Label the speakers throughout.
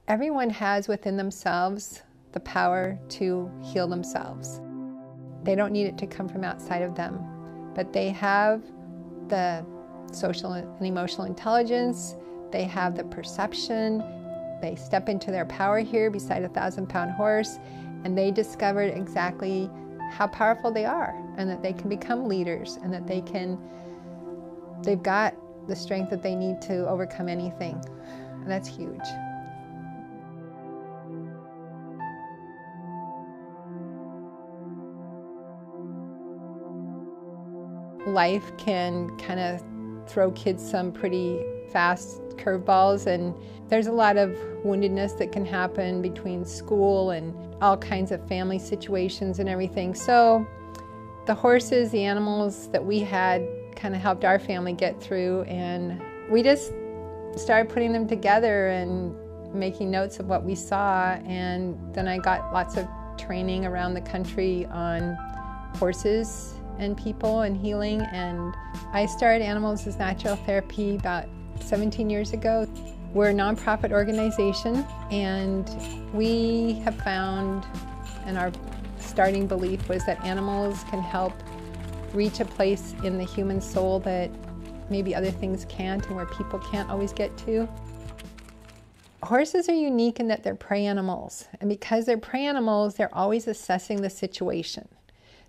Speaker 1: Everyone has within themselves the power to heal themselves. They don't need it to come from outside of them, but they have the social and emotional intelligence, they have the perception, they step into their power here beside a 1,000-pound horse, and they discovered exactly how powerful they are, and that they can become leaders, and that they've got the strength that they need to overcome anything. And that's huge. Life can kind of throw kids some pretty fast curveballs, and there's a lot of woundedness that can happen between school and all kinds of family situations and everything. So the horses, the animals that we had kind of helped our family get through, and we just started putting them together and making notes of what we saw. And then I got lots of training around the country on horses and people and healing, and I started Animals as Natural Therapy about 17 years ago. We're a nonprofit organization, and we have found, and our starting belief was that animals can help reach a place in the human soul that maybe other things can't, and where people can't always get to. Horses are unique in that they're prey animals, and because they're prey animals, they're always assessing the situation.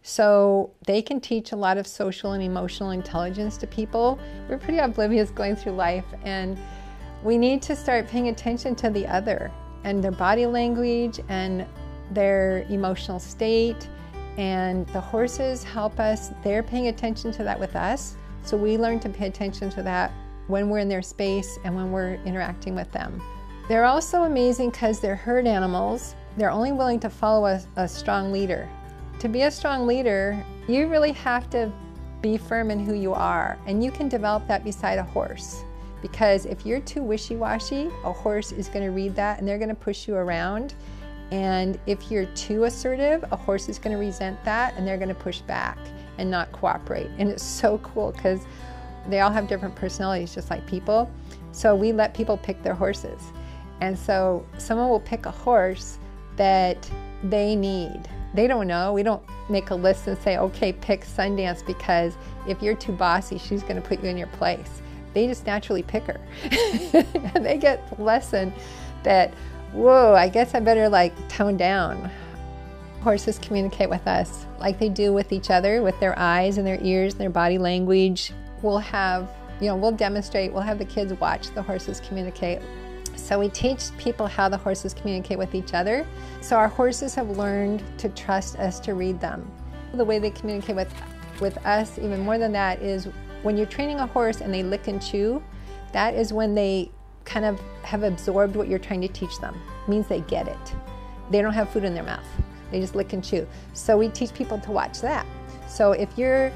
Speaker 1: So they can teach a lot of social and emotional intelligence to people. We're pretty oblivious going through life, and we need to start paying attention to the other and their body language and their emotional state. And the horses help us. They're paying attention to that with us. So we learn to pay attention to that when we're in their space and when we're interacting with them. They're also amazing because they're herd animals. They're only willing to follow a strong leader. To be a strong leader, you really have to be firm in who you are, and you can develop that beside a horse. Because if you're too wishy-washy, a horse is going to read that and they're going to push you around. And if you're too assertive, a horse is going to resent that and they're going to push back and not cooperate. And it's so cool because they all have different personalities, just like people. So we let people pick their horses. And so someone will pick a horse that they need. They don't know. We don't make a list and say, okay, pick Sundance, because if you're too bossy, she's going to put you in your place. They just naturally pick her. And they get the lesson that, whoa, I guess I better tone down. Horses communicate with us like they do with each other, with their eyes and their ears and their body language. We'll have, we'll demonstrate, we'll have the kids watch the horses communicate. So we teach people how the horses communicate with each other. So our horses have learned to trust us to read them. The way they communicate with us, even more than that, is when you're training a horse and they lick and chew, that is when they kind of have absorbed what you're trying to teach them. It means they get it. They don't have food in their mouth. They just lick and chew. So we teach people to watch that. So if you're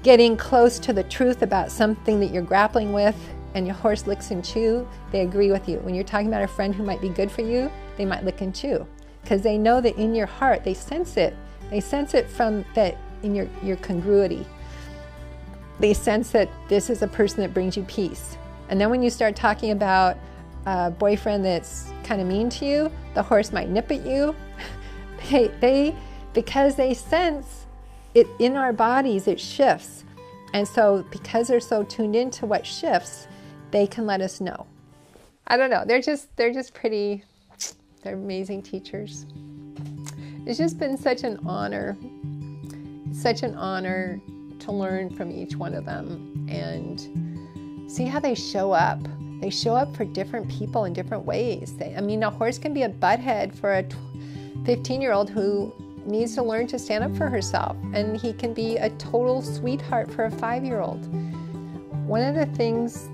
Speaker 1: getting close to the truth about something that you're grappling with, and your horse licks and chew, they agree with you. When you're talking about a friend who might be good for you, they might lick and chew, because they know that in your heart, they sense it. They sense it from that in your congruity. They sense that this is a person that brings you peace. And then when you start talking about a boyfriend that's kind of mean to you, the horse might nip at you. Because they sense it in our bodies, it shifts. And so because they're so tuned into what shifts, they can let us know. I don't know, they're just pretty, they're amazing teachers. It's just been such an honor to learn from each one of them and see how they show up. They show up for different people in different ways. A horse can be a butthead for a 15-year-old who needs to learn to stand up for herself, and he can be a total sweetheart for a 5-year-old. One of the things,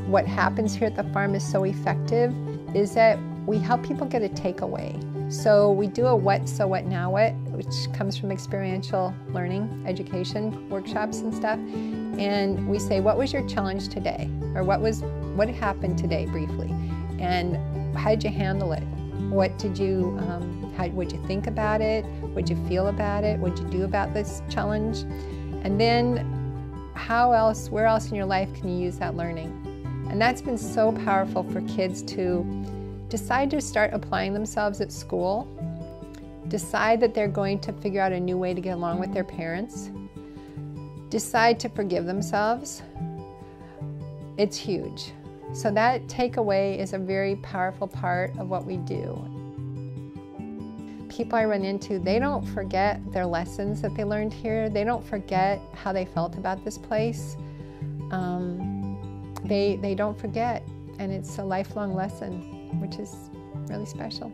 Speaker 1: what happens here at the farm is so effective is that we help people get a takeaway. So we do a what, so what, now what, which comes from experiential learning, education, workshops and stuff. And we say, what was your challenge today? Or what happened today briefly? And how did you handle it? What did you, what'd you think about it? What'd you feel about it? What'd you do about this challenge? And then where else in your life can you use that learning? And that's been so powerful for kids to decide to start applying themselves at school, decide that they're going to figure out a new way to get along with their parents, decide to forgive themselves, it's huge. So that takeaway is a very powerful part of what we do. People I run into, they don't forget their lessons that they learned here. They don't forget how they felt about this place. They don't forget, and it's a lifelong lesson, which is really special.